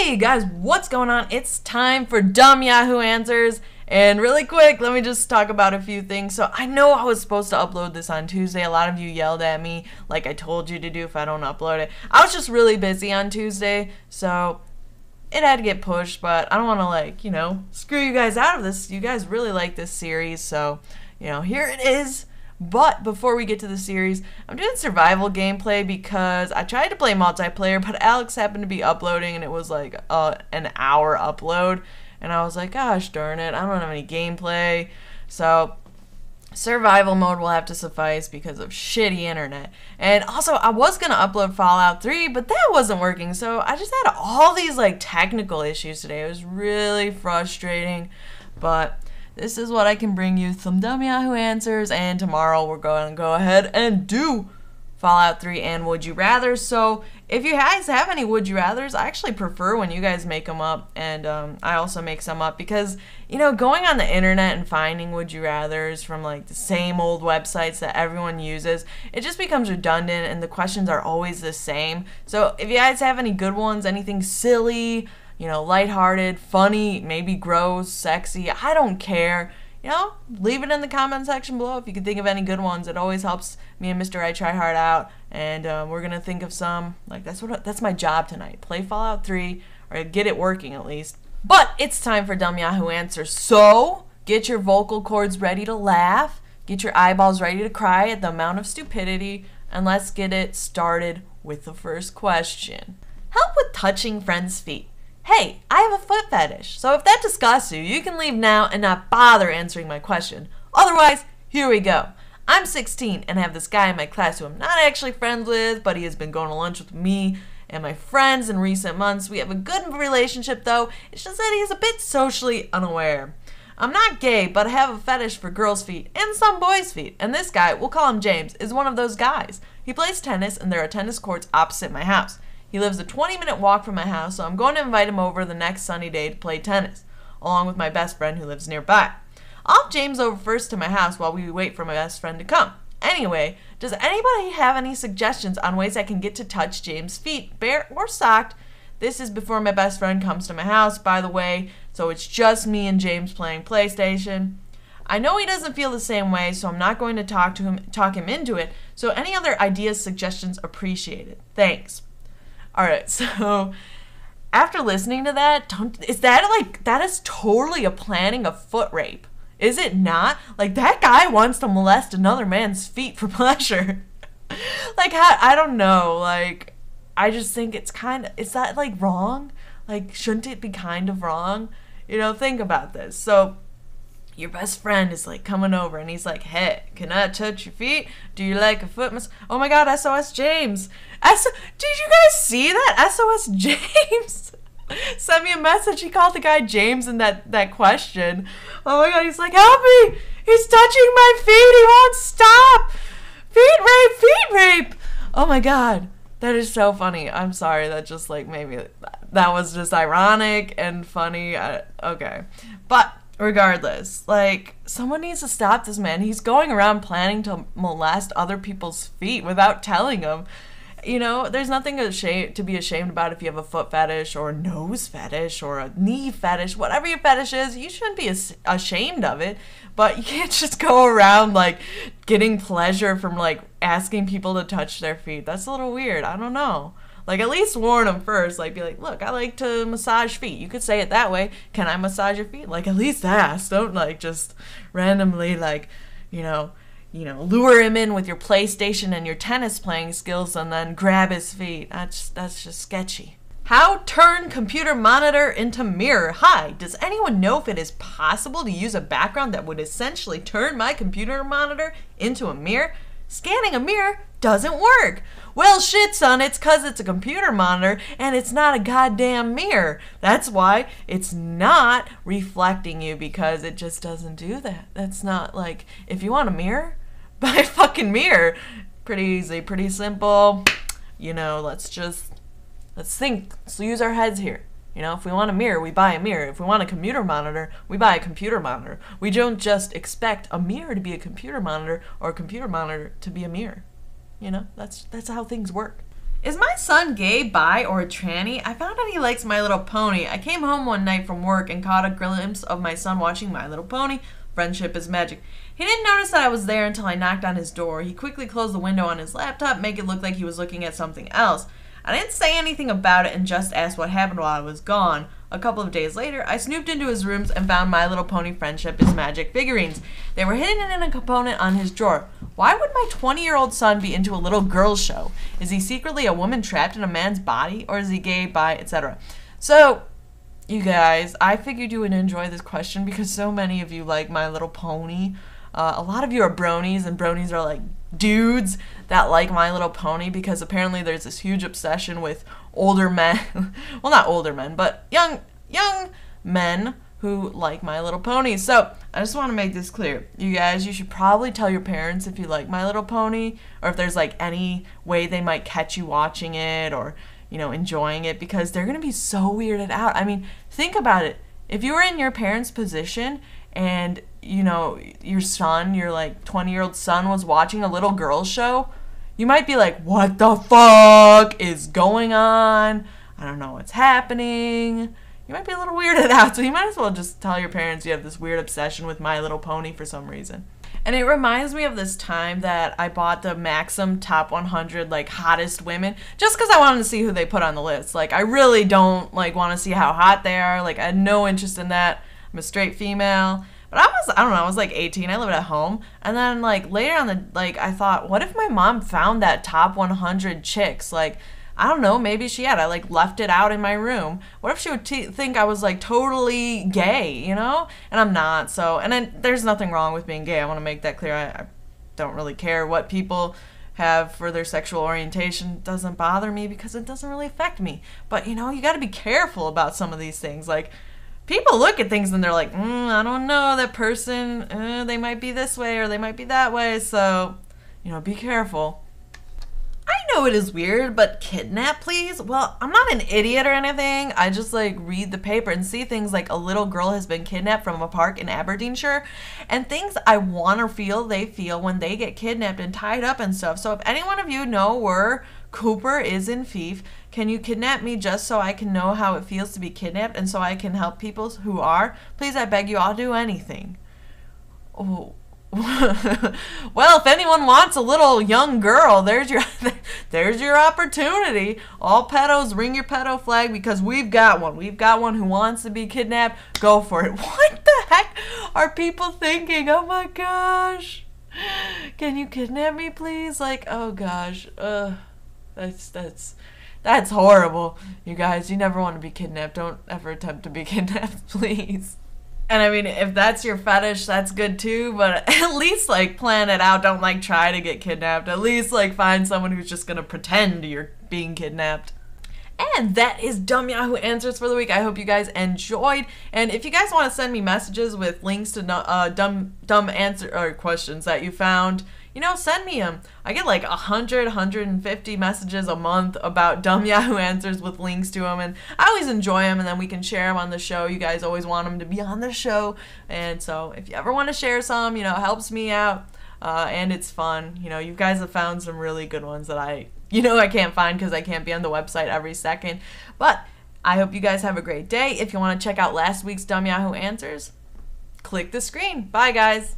Hey guys, what's going on? It's time for Dumb Yahoo Answers. And really quick, let me just talk about a few things. So I know I was supposed to upload this on Tuesday. A lot of you yelled at me like I told you to do if I don't upload it. I was just really busy on Tuesday, so it had to get pushed, but I don't want to screw you guys out of this. You guys really like this series, so, here it is. But before we get to the series, I'm doing survival gameplay because I tried to play multiplayer, but Alex happened to be uploading and it was like an hour upload. And I was like, gosh darn it, I don't have any gameplay. So survival mode will have to suffice because of shitty internet. And also, I was going to upload Fallout 3, but that wasn't working. So I just had all these technical issues today. It was really frustrating, but this is what I can bring you, some Dumb Yahoo Answers, and tomorrow we're going to go ahead and do Fallout 3 and Would You Rather. So if you guys have any Would You Rathers, I actually prefer when you guys make them up, and I also make some up because, going on the internet and finding Would You Rathers from the same old websites that everyone uses, it just becomes redundant and the questions are always the same. So if you guys have any good ones, anything silly, lighthearted, funny, maybe gross, sexy, I don't care. Leave it in the comment section below if you can think of any good ones. It always helps me and Mr. I Try Hard out, and we're gonna think of some. That's my job tonight. Play Fallout 3, or get it working at least. But it's time for Dumb Yahoo Answers. So get your vocal cords ready to laugh, get your eyeballs ready to cry at the amount of stupidity, and let's get it started with the first question. Help with touching friends' feet. Hey, I have a foot fetish, so if that disgusts you, you can leave now and not bother answering my question. Otherwise, here we go. I'm 16 and have this guy in my class who I'm not actually friends with, but he has been going to lunch with me and my friends in recent months. We have a good relationship though, it's just that he's a bit socially unaware. I'm not gay, but I have a fetish for girls' feet and some boys' feet, and this guy, we'll call him James, is one of those guys. He plays tennis and there are tennis courts opposite my house. He lives a 20-minute walk from my house, so I'm going to invite him over the next sunny day to play tennis, along with my best friend who lives nearby. I'll have James over first to my house while we wait for my best friend to come. Anyway, does anybody have any suggestions on ways I can get to touch James' feet, bare or socked? This is before my best friend comes to my house, by the way, so it's just me and James playing PlayStation. I know he doesn't feel the same way, so I'm not going to talk him into it, so any other ideas, suggestions, appreciated. Thanks. Alright, so after listening to that, that is totally a planning of foot rape. Is it not? That guy wants to molest another man's feet for pleasure. I don't know, I just think it's is that wrong? Shouldn't it be kind of wrong? Think about this. So your best friend is coming over and he's like, hey, can I touch your feet? Do you like a foot massage? Oh my god, SOS James. Did you guys see that? SOS James sent me a message. He called the guy James in that question. Oh my god, he's like, help me! He's touching my feet! He won't stop! Feet rape! Feet rape! Oh my god. That is so funny. I'm sorry, that just maybe that was just ironic and funny. Okay. But regardless, someone needs to stop this man. He's going around planning to molest other people's feet without telling them. There's nothing to be ashamed about if you have a foot fetish or a nose fetish or a knee fetish. Whatever your fetish is, you shouldn't be ashamed of it. But you can't just go around, getting pleasure from, asking people to touch their feet. That's a little weird. I don't know. At least warn them first. Be like, look, I like to massage feet. You could say it that way. Can I massage your feet? At least ask. Don't, just randomly, lure him in with your PlayStation and your tennis playing skills and then grab his feet. That's just sketchy. How turn computer monitor into mirror? Hi, does anyone know if it is possible to use a background that would essentially turn my computer monitor into a mirror? Scanning a mirror doesn't work. Well, shit, son, it's 'cause it's a computer monitor and it's not a goddamn mirror. That's why it's not reflecting you, because it just doesn't do that. That's not if you want a mirror, buy a fucking mirror. Pretty easy, pretty simple. Let's think. Let's use our heads here. If we want a mirror, we buy a mirror. If we want a computer monitor, we buy a computer monitor. We don't just expect a mirror to be a computer monitor or a computer monitor to be a mirror. That's how things work. Is my son gay, bi, or a tranny? I found out he likes My Little Pony. I came home one night from work and caught a glimpse of my son watching My Little Pony. Friendship is magic. He didn't notice that I was there until I knocked on his door. He quickly closed the window on his laptop, make it look like he was looking at something else. I didn't say anything about it and just asked what happened while I was gone. A couple of days later, I snooped into his rooms and found My Little Pony Friendship is Magic figurines. They were hidden in a component on his drawer. Why would my 20-year-old son be into a little girl show? Is he secretly a woman trapped in a man's body? Or is he gay, bi, etc.? So, you guys, I figured you would enjoy this question because so many of you like My Little Pony. A lot of you are bronies, and bronies are like dudes that like My Little Pony because apparently there's this huge obsession with older men. Well, not older men, but young men who like My Little Pony. So I just want to make this clear. You guys, you should probably tell your parents if you like My Little Pony, or if there's like any way they might catch you watching it or, you know, enjoying it, because they're going to be so weirded out. I mean, think about it. If you were in your parents' position and, you know, your son, your like 20-year-old son was watching a little girl show, you might be like, what the fuck is going on? I don't know what's happening. You might be a little weirded out, so you might as well just tell your parents you have this weird obsession with My Little Pony for some reason. And it reminds me of this time that I bought the Maxim Top 100 like hottest women just because I wanted to see who they put on the list. Like, I really don't like want to see how hot they are. Like, I had no interest in that. I'm a straight female. But I don't know, I was like 18, I lived at home, and then like later on I thought, what if my mom found that top 100 chicks? Like, I don't know, maybe she had, I like left it out in my room. What if she would think I was like totally gay, you know? And I'm not, so, and then there's nothing wrong with being gay, I want to make that clear. I don't really care what people have for their sexual orientation. It doesn't bother me because it doesn't really affect me. But, you know, you gotta be careful about some of these things, like, people look at things and they're like, I don't know, that person, they might be this way or they might be that way, so, you know, be careful. I know it is weird, but Kidnap, please? Well, I'm not an idiot or anything. I just, like, read the paper and see things like a little girl has been kidnapped from a park in Aberdeenshire, and things I want to feel they feel when they get kidnapped and tied up and stuff. So if any one of you know where Cooper is in Fief, can you kidnap me just so I can know how it feels to be kidnapped and so I can help people who are? Please, I beg you, I'll do anything. Oh. Well, if anyone wants a little young girl, there's your opportunity. All pedos, ring your pedo flag because we've got one. We've got one who wants to be kidnapped. Go for it. What the heck are people thinking? Oh my gosh. Can you kidnap me, please? Like, oh gosh. That's horrible. You guys, you never want to be kidnapped. Don't ever attempt to be kidnapped, please. And I mean, if that's your fetish, that's good too, but at least, like, plan it out. Don't, like, try to get kidnapped. At least, like, find someone who's just gonna pretend you're being kidnapped. And that is Dumb Yahoo Answers for the week. I hope you guys enjoyed. And if you guys want to send me messages with links to dumb answer or questions that you found, you know, send me them. I get like 150 messages a month about Dumb Yahoo Answers with links to them, and I always enjoy them, and then we can share them on the show. You guys always want them to be on the show, and so if you ever want to share some, you know, it helps me out, and it's fun. You know, you guys have found some really good ones that I can't find because I can't be on the website every second. But I hope you guys have a great day. If you want to check out last week's Dumb Yahoo Answers, click the screen. Bye, guys.